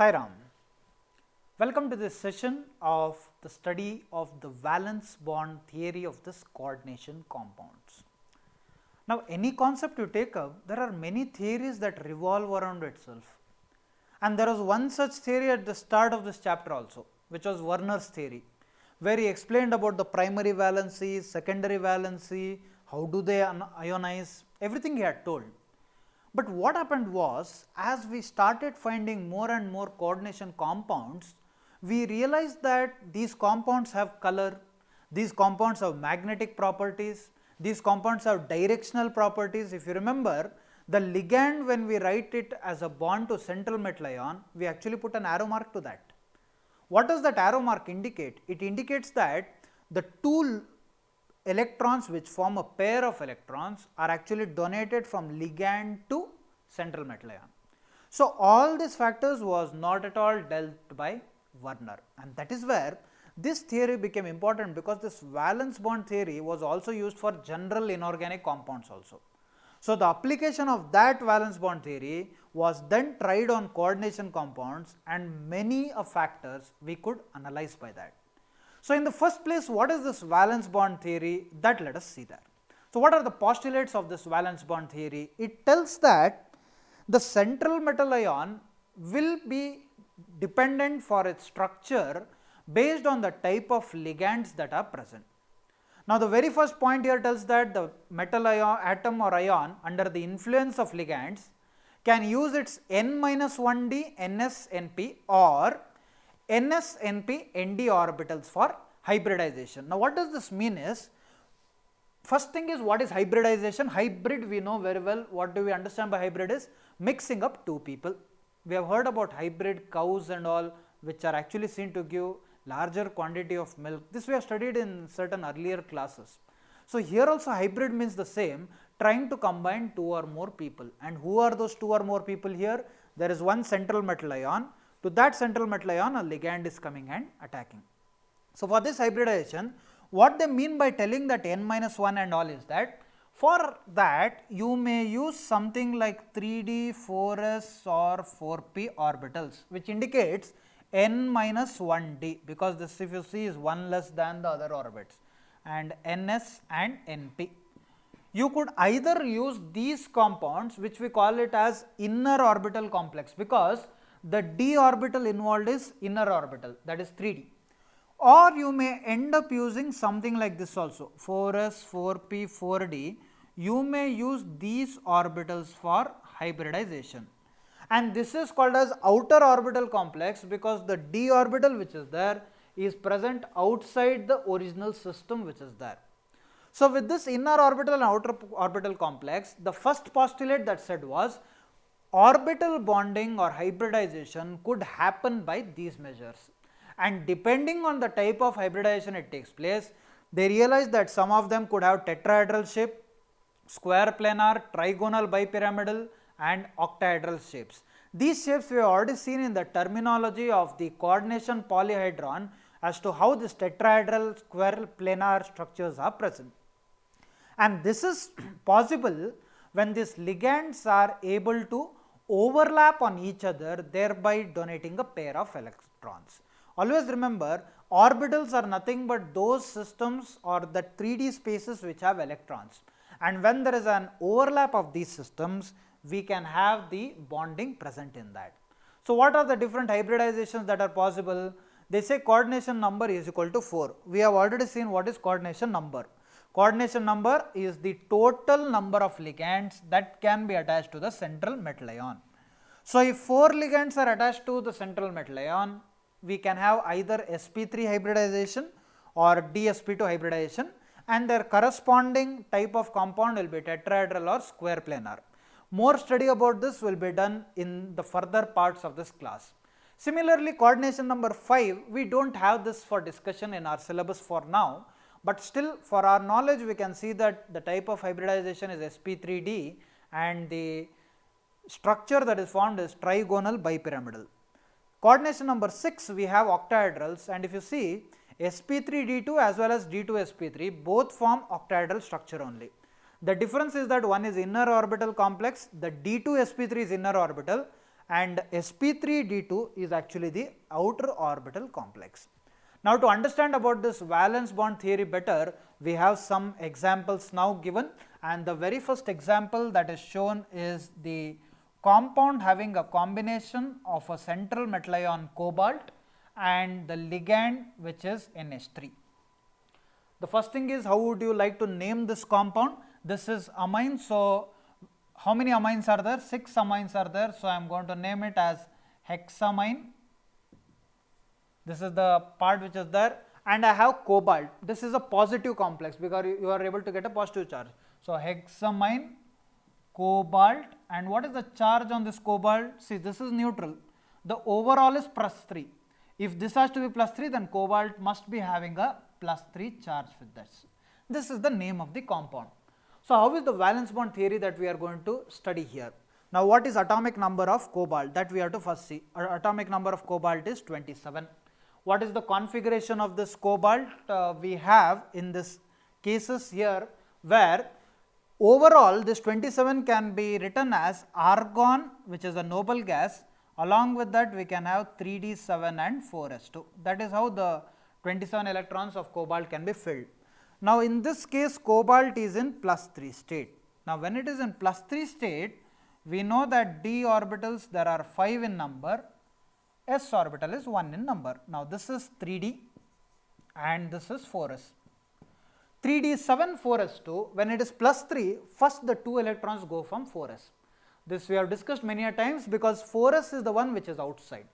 Sai Ram. Welcome to this session of the study of the valence bond theory of this coordination compounds. Now, any concept you take up, there are many theories that revolve around itself, and there was one such theory at the start of this chapter also, which was Werner's theory, where he explained about the primary valency, secondary valency, how do they ionize, everything he had told. But what happened was, as we started finding more and more coordination compounds, we realized that these compounds have color, these compounds have magnetic properties, these compounds have directional properties. If you remember, the ligand, when we write it as a bond to central metal ion, we actually put an arrow mark to that. What does that arrow mark indicate? It indicates that the two electrons which form a pair of electrons are actually donated from ligand to central metal ion. So, all these factors was not at all dealt by Werner, and that is where this theory became important, because this valence bond theory was also used for general inorganic compounds also. So, the application of that valence bond theory was then tried on coordination compounds, and many factors we could analyze by that. So, in the first place, what is this valence bond theory? That let us see that. So, what are the postulates of this valence bond theory? It tells that the central metal ion will be dependent for its structure based on the type of ligands that are present. Now, the very first point here tells that the metal ion, atom or ion under the influence of ligands can use its n-1d NsNp or NsNp Nd orbitals for hybridization. Now, what does this mean is, first thing is, what is hybridization? Hybrid we know very well. What do we understand by hybrid is mixing up two people. We have heard about hybrid cows and all, which are actually seen to give larger quantity of milk. This we have studied in certain earlier classes. So, here also hybrid means the same, trying to combine two or more people. And who are those two or more people here? There is one central metal ion. To that central metal ion, a ligand is coming and attacking. So, for this hybridization, what they mean by telling that n-1 and all is that, for that you may use something like 3d, 4s or 4p orbitals, which indicates n-1d, because this, if you see, is one less than the other orbits, and ns and np. You could either use these compounds, which we call it as inner orbital complex, because the d orbital involved is inner orbital, that is 3d. Or you may end up using something like this also, 4s, 4p, 4d. You may use these orbitals for hybridization, and this is called as outer orbital complex, because the d orbital which is there is present outside the original system which is there. So, with this inner orbital and outer orbital complex, the first postulate that said was, orbital bonding or hybridization could happen by these measures, and depending on the type of hybridization it takes place, they realized that some of them could have tetrahedral shape, square planar, trigonal bipyramidal and octahedral shapes. These shapes we have already seen in the terminology of the coordination polyhedron as to how this tetrahedral, square planar structures are present. And this is possible when these ligands are able to overlap on each other, thereby donating a pair of electrons. Always remember, orbitals are nothing but those systems or the 3D spaces which have electrons, and when there is an overlap of these systems, we can have the bonding present in that. So, what are the different hybridizations that are possible? They say coordination number is equal to 4. We have already seen what is coordination number. Coordination number is the total number of ligands that can be attached to the central metal ion. So, if 4 ligands are attached to the central metal ion, we can have either sp3 hybridization or dsp2 hybridization, and their corresponding type of compound will be tetrahedral or square planar. More study about this will be done in the further parts of this class. Similarly, coordination number 5, we do not have this for discussion in our syllabus for now, but still for our knowledge we can see that the type of hybridization is sp3d, and the structure that is formed is trigonal bipyramidal. Coordination number 6, we have octahedrals, and if you see, sp3d2 as well as d2sp3 both form octahedral structure only. The difference is that one is inner orbital complex, the d2sp3 is inner orbital, and sp3d2 is actually the outer orbital complex. Now, to understand about this valence bond theory better, we have some examples now given, and the very first example that is shown is the compound having a combination of a central metal ion cobalt and the ligand which is NH3. The first thing is, how would you like to name this compound? This is amine. So, how many amines are there? 6 amines are there. So, I am going to name it as hexamine. This is the part which is there, and I have cobalt. This is a positive complex because you are able to get a positive charge. So, hexamine, cobalt, and what is the charge on this cobalt? See, this is neutral. The overall is +3. If this has to be +3, then cobalt must be having a +3 charge with this. This is the name of the compound. So, how is the valence bond theory that we are going to study here? Now, what is atomic number of cobalt? That we have to first see. Our atomic number of cobalt is 27. What is the configuration of this cobalt? We have in this cases here where overall this 27 can be written as argon, which is a noble gas. Along with that, we can have 3d7 and 4s2. That is how the 27 electrons of cobalt can be filled. Now, in this case, cobalt is in +3 state. Now, when it is in +3 state, we know that d orbitals there are 5 in number, s orbital is 1 in number. Now, this is 3d and this is 4s. 3d7, 4s2, when it is +3, first the 2 electrons go from 4s. This we have discussed many a times because 4s is the one which is outside.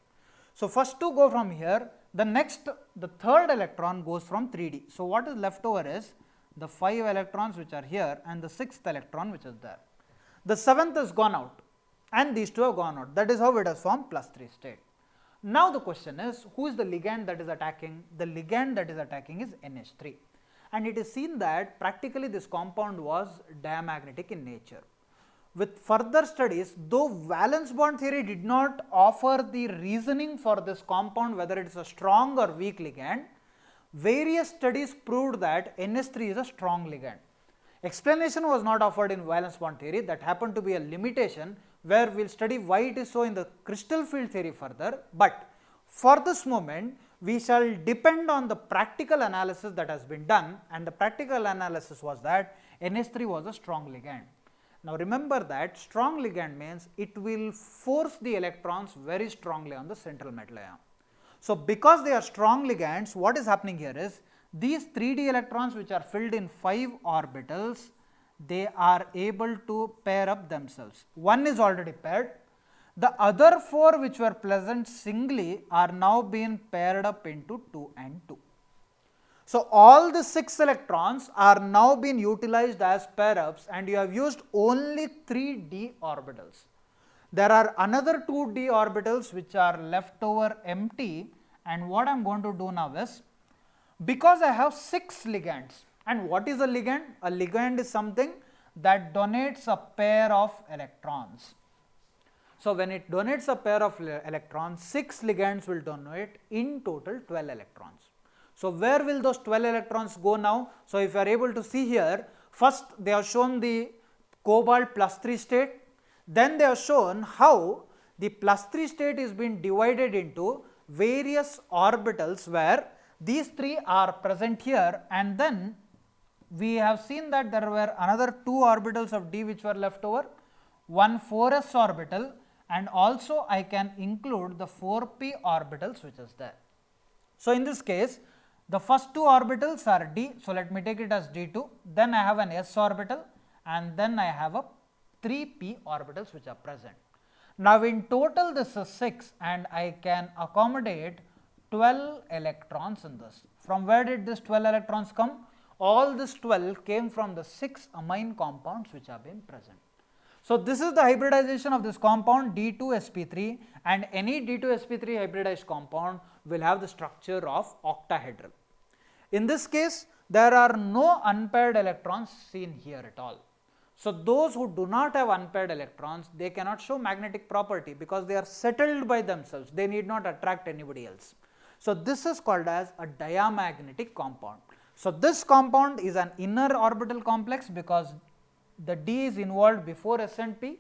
So, first 2 go from here, the third electron goes from 3d. So, what is left over is the 5 electrons which are here and the 6th electron which is there. The 7th is gone out and these 2 have gone out. That is how it has formed +3 state. Now, the question is, who is the ligand that is attacking? The ligand that is attacking is NH3, and it is seen that practically this compound was diamagnetic in nature. With further studies, though valence bond theory did not offer the reasoning for this compound whether it is a strong or weak ligand, various studies proved that NH3 is a strong ligand. Explanation was not offered in valence bond theory, that happened to be a limitation where we will study why it is so in the crystal field theory further, but for this moment we shall depend on the practical analysis that has been done, and the practical analysis was that NH3 was a strong ligand. Now, remember that strong ligand means it will force the electrons very strongly on the central metal ion. So, because they are strong ligands, what is happening here is these 3d electrons which are filled in 5 orbitals, they are able to pair up themselves. One is already paired. The other 4 which were present singly are now being paired up into 2 and 2. So, all the 6 electrons are now being utilized as pair ups, and you have used only 3d orbitals. There are another 2d orbitals which are left over empty, and what I am going to do now is, because I have 6 ligands, and what is a ligand? A ligand is something that donates a pair of electrons. So, when it donates a pair of electrons, 6 ligands will donate in total 12 electrons. So, where will those 12 electrons go now? So, if you are able to see here, first they have shown the cobalt +3 state, then they have shown how the +3 state is being divided into various orbitals where these 3 are present here, and then we have seen that there were another 2 orbitals of d which were left over, one 4s orbital, and also I can include the 4p orbitals which is there. So, in this case, the first 2 orbitals are d. So, let me take it as d2, then I have an s orbital, and then I have a 3p orbitals which are present. Now, in total this is 6, and I can accommodate 12 electrons in this. From where did this 12 electrons come? All this 12 came from the 6 amine compounds which have been present. So, this is the hybridization of this compound D2sp3, and any D2sp3 hybridized compound will have the structure of octahedral. In this case, there are no unpaired electrons seen here at all. So, those who do not have unpaired electrons, they cannot show magnetic property because they are settled by themselves, they need not attract anybody else. So, this is called as a diamagnetic compound. So, this compound is an inner orbital complex because the d is involved before s and p.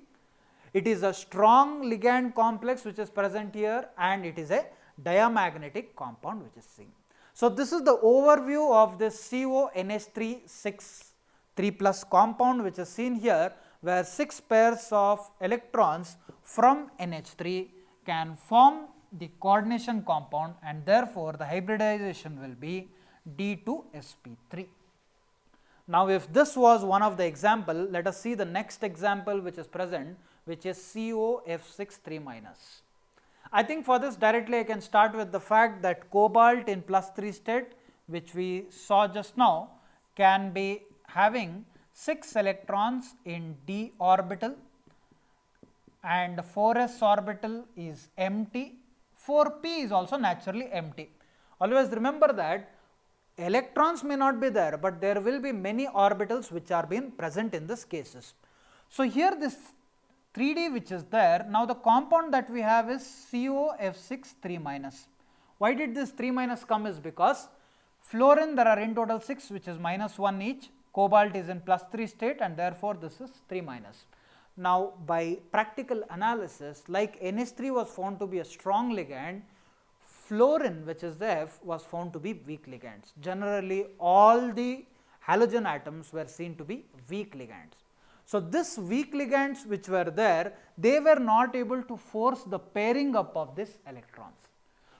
It is a strong ligand complex which is present here, and it is a diamagnetic compound which is seen. So, this is the overview of this CONH3 3 plus compound which is seen here, where 6 pairs of electrons from NH3 can form the coordination compound, and therefore, the hybridization will be D2sp3. Now, if this was one of the example, let us see the next example which is present, which is COF6 3 minus. I think for this directly I can start with the fact that cobalt in +3 state, which we saw just now, can be having 6 electrons in d orbital, and 4s orbital is empty, 4p is also naturally empty. Always remember that electrons may not be there, but there will be many orbitals which are being present in this cases. So, here this 3D which is there, now the compound that we have is COF6 3 minus. Why did this 3 minus come is because fluorine there are in total 6 which is -1 each, cobalt is in +3 state, and therefore, this is 3 minus. Now, by practical analysis, like NH3 was found to be a strong ligand, fluorine which is there was found to be weak ligands. Generally, all the halogen atoms were seen to be weak ligands. So, this weak ligands which were there, they were not able to force the pairing up of these electrons.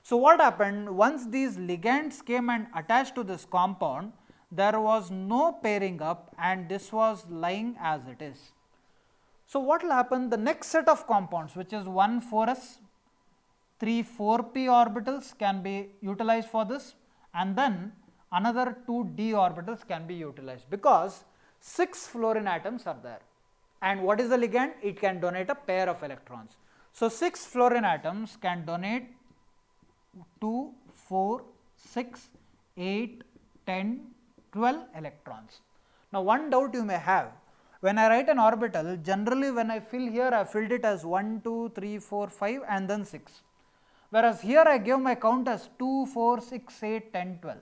So, what happened once these ligands came and attached to this compound, there was no pairing up, and this was lying as it is. So, what will happen? The next set of compounds, which is 1 4s, 3 4p orbitals can be utilized for this, and then another 2 d orbitals can be utilized, because 6 fluorine atoms are there, and what is the ligand? It can donate a pair of electrons. So, 6 fluorine atoms can donate 2, 4, 6, 8, 10, 12 electrons. Now, one doubt you may have, when I write an orbital, generally when I fill here, I filled it as 1, 2, 3, 4, 5 and then 6, whereas here I gave my count as 2, 4, 6, 8, 10, 12.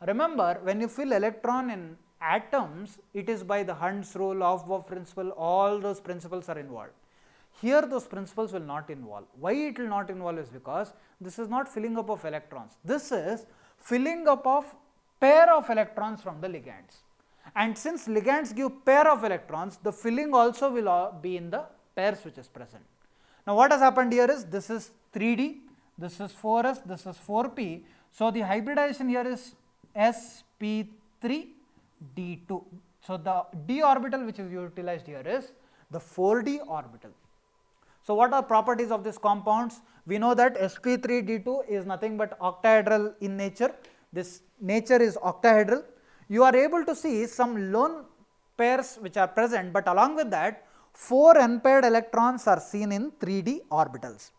Remember, when you fill electron in atoms, it is by the Hund's rule, Aufbau principle, all those principles are involved. Here those principles will not involve. Why it will not involve is because this is not filling up of electrons, this is filling up of pair of electrons from the ligands, and since ligands give pair of electrons, the filling also will be in the pairs which is present. Now, what has happened here is this is 3D, this is 4s, this is 4p. So, the hybridization here is sp3 d2. So, the d orbital which is utilized here is the 4d orbital. So, what are properties of these compounds? We know that sp3 d2 is nothing but octahedral in nature. This nature is octahedral. You are able to see some lone pairs which are present, but along with that 4 unpaired electrons are seen in 3d orbitals.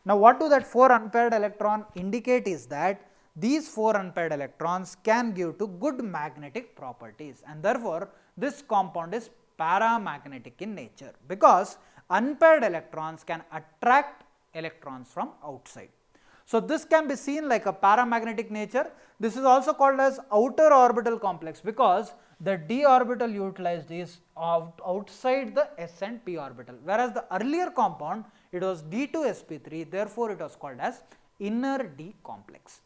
Now, what do that 4 unpaired electron indicate is that these 4 unpaired electrons can give to good magnetic properties, and therefore, this compound is paramagnetic in nature, because unpaired electrons can attract electrons from outside. So, this can be seen like a paramagnetic nature. This is also called as outer orbital complex, because the d orbital utilized is outside the s and p orbital, whereas the earlier compound it was d2sp3, therefore, it was called as inner d complex.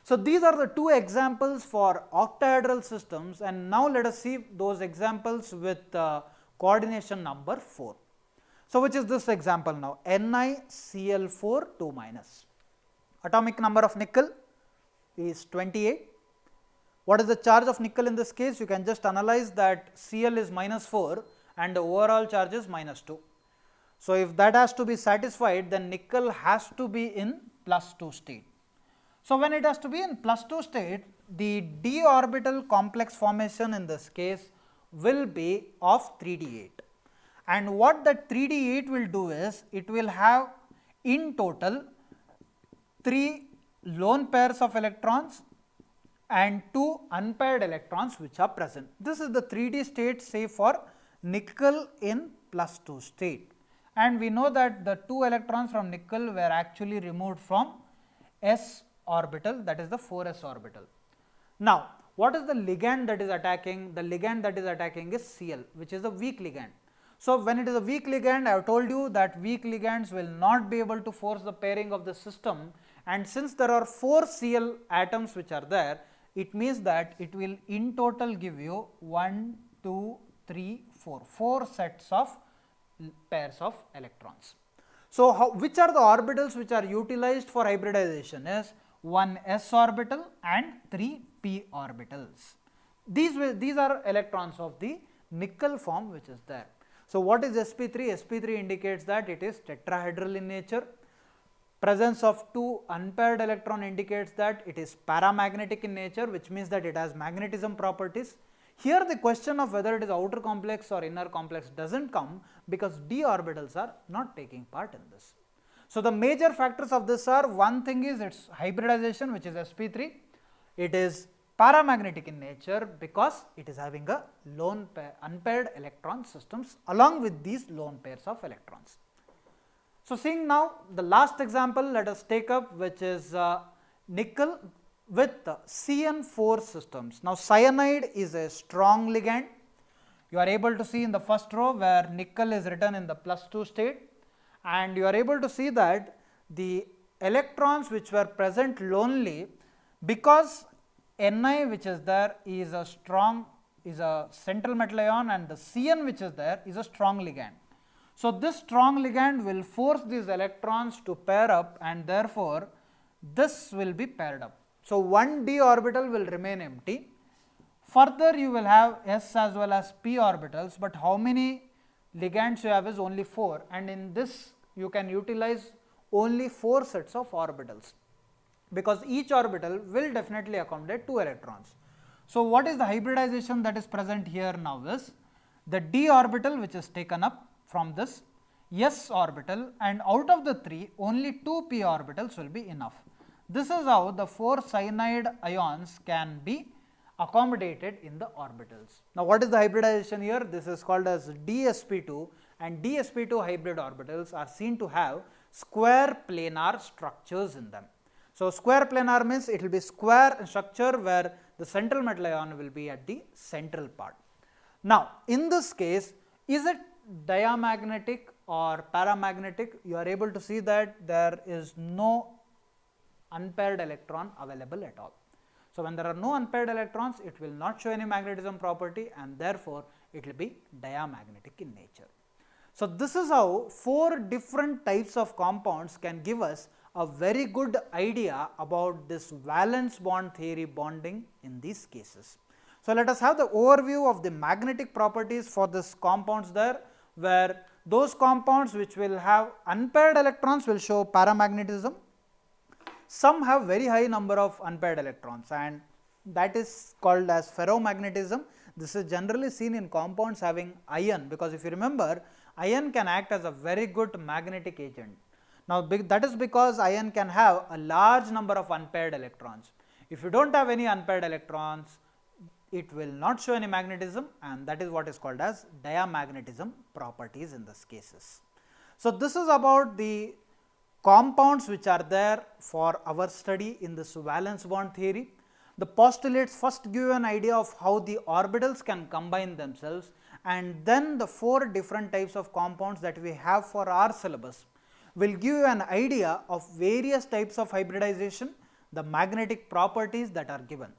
So, these are the 2 examples for octahedral systems, and now let us see those examples with coordination number 4. So, which is this example now, NiCl4 2 minus. Atomic number of nickel is 28. What is the charge of nickel in this case? You can just analyze that Cl is -4 and the overall charge is -2. So, if that has to be satisfied, then nickel has to be in +2 state. So, when it has to be in +2 state, the d orbital complex formation in this case will be of 3d8, and what that 3d8 will do is, it will have in total 3 lone pairs of electrons and 2 unpaired electrons which are present. This is the 3d state, say for nickel in +2 state, and we know that the 2 electrons from nickel were actually removed from s orbital, that is the 4s orbital. Now, what is the ligand that is attacking? The ligand that is attacking is Cl, which is a weak ligand. So, when it is a weak ligand, I have told you that weak ligands will not be able to force the pairing of the system, and since there are 4 Cl atoms which are there, it means that it will in total give you 1, 2, 3, 4, 4 sets of pairs of electrons. So, which are the orbitals which are utilized for hybridization is 1 s orbital and 3 p orbitals. These are electrons of the nickel form which is there. So, what is sp3? sp3 indicates that it is tetrahedral in nature. Presence of 2 unpaired electron indicates that it is paramagnetic in nature, which means that it has magnetism properties. Here the question of whether it is outer complex or inner complex does not come, because d orbitals are not taking part in this. So, the major factors of this are, one thing is its hybridization, which is sp3. It is paramagnetic in nature because it is having a lone pair, unpaired electron systems along with these lone pairs of electrons. So, seeing now the last example, let us take up, which is nickel with CN4 systems. Now, cyanide is a strong ligand. You are able to see in the first row where nickel is written in the +2 state, and you are able to see that the electrons which were present lonely, because Ni which is there is a strong, is a central metal ion, and the Cn which is there is a strong ligand. So, this strong ligand will force these electrons to pair up, and therefore, this will be paired up. So, one d orbital will remain empty. Further, you will have s as well as p orbitals, but how many ligands you have is only 4, and in this you can utilize only 4 sets of orbitals, because each orbital will definitely accommodate 2 electrons. So, what is the hybridization that is present here now is the d orbital which is taken up from this s orbital, and out of the 3 only 2 p orbitals will be enough. This is how the 4 cyanide ions can be accommodated in the orbitals. Now, what is the hybridization here? This is called as dsp2, and dsp2 hybrid orbitals are seen to have square planar structures in them. So, square planar means it will be square structure where the central metal ion will be at the central part. Now, in this case, is it diamagnetic or paramagnetic? You are able to see that there is no unpaired electron available at all. So, when there are no unpaired electrons, it will not show any magnetism property, and therefore, it will be diamagnetic in nature. So, this is how 4 different types of compounds can give us a very good idea about this valence bond theory bonding in these cases. So, let us have the overview of the magnetic properties for this compounds there, where those compounds which will have unpaired electrons will show paramagnetism. Some have very high number of unpaired electrons, and that is called as ferromagnetism. This is generally seen in compounds having iron, because if you remember, iron can act as a very good magnetic agent. Now, that is because iron can have a large number of unpaired electrons. If you do not have any unpaired electrons, it will not show any magnetism, and that is what is called as diamagnetism properties in these cases. So, this is about the compounds which are there for our study in this valence bond theory. The postulates first give you an idea of how the orbitals can combine themselves, and then the 4 different types of compounds that we have for our syllabus will give you an idea of various types of hybridization, the magnetic properties that are given.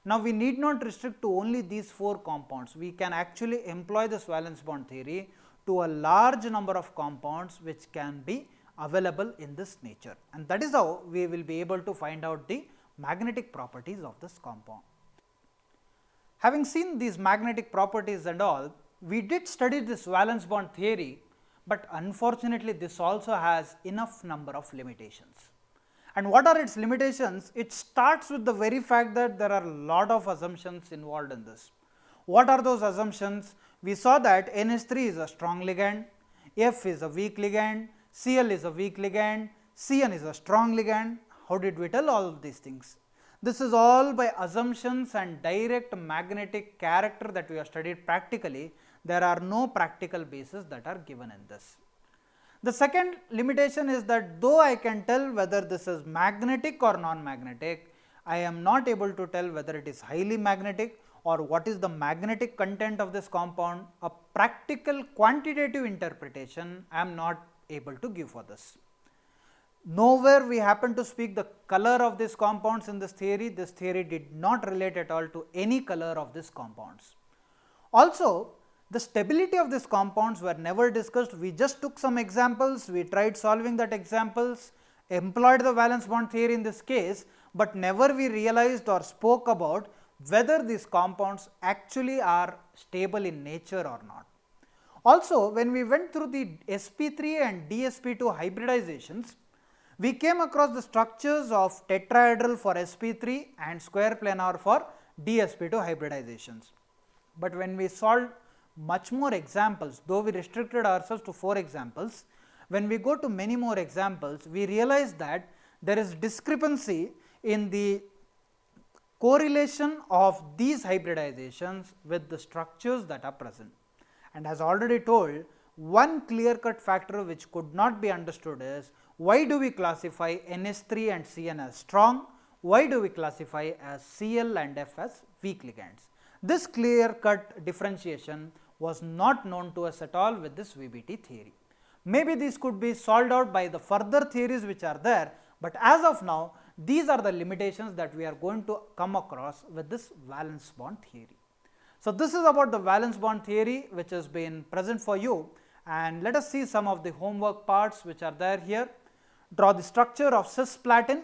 Now, we need not restrict to only these 4 compounds. We can actually employ this valence bond theory to a large number of compounds which can be available in this nature, and that is how we will be able to find out the magnetic properties of this compound. Having seen these magnetic properties and all, we did study this valence bond theory, but unfortunately this also has enough number of limitations. And what are its limitations? It starts with the very fact that there are a lot of assumptions involved in this. What are those assumptions? We saw that NH3 is a strong ligand, F is a weak ligand, Cl is a weak ligand, Cn is a strong ligand. How did we tell all of these things? This is all by assumptions and direct magnetic character that we have studied practically. There are no practical bases that are given in this. The second limitation is that though I can tell whether this is magnetic or non-magnetic, I am not able to tell whether it is highly magnetic or what is the magnetic content of this compound, a practical quantitative interpretation I am not able to give for this. Nowhere we happen to speak the color of these compounds in this theory did not relate at all to any color of these compounds. Also, the stability of these compounds were never discussed, we just took some examples, we tried solving that examples, employed the valence bond theory in this case, but never we realized or spoke about whether these compounds actually are stable in nature or not. Also, when we went through the sp3 and dsp2 hybridizations, we came across the structures of tetrahedral for sp3 and square planar for dsp2 hybridizations. But when we solved much more examples, though we restricted ourselves to 4 examples, when we go to many more examples, we realize that there is discrepancy in the correlation of these hybridizations with the structures that are present. And as already told, one clear cut factor which could not be understood is why do we classify NH3 and CN as strong, why do we classify as Cl and F as weak ligands. This clear cut differentiation was not known to us at all with this VBT theory. Maybe this could be solved out by the further theories which are there, but as of now these are the limitations that we are going to come across with this valence bond theory. So, this is about the valence bond theory which has been present for you, and let us see some of the homework parts which are there here. Draw the structure of cisplatin.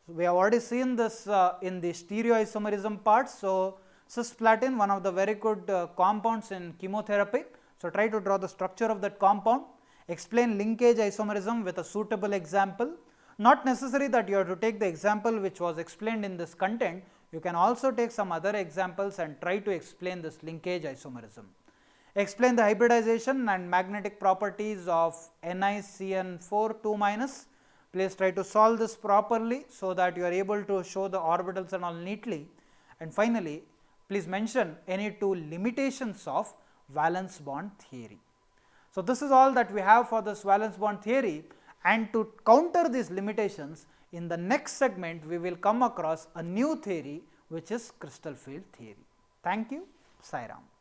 We have already seen this in the stereoisomerism part. So, cisplatin, one of the very good compounds in chemotherapy. So, try to draw the structure of that compound, explain linkage isomerism with a suitable example. Not necessary that you have to take the example which was explained in this content, you can also take some other examples and try to explain this linkage isomerism. Explain the hybridization and magnetic properties of NiCN4 2-. Please try to solve this properly so that you are able to show the orbitals and all neatly. And finally, please mention any 2 limitations of valence bond theory. So, this is all that we have for this valence bond theory, and to counter these limitations, in the next segment we will come across a new theory which is crystal field theory. Thank you. Sai Ram.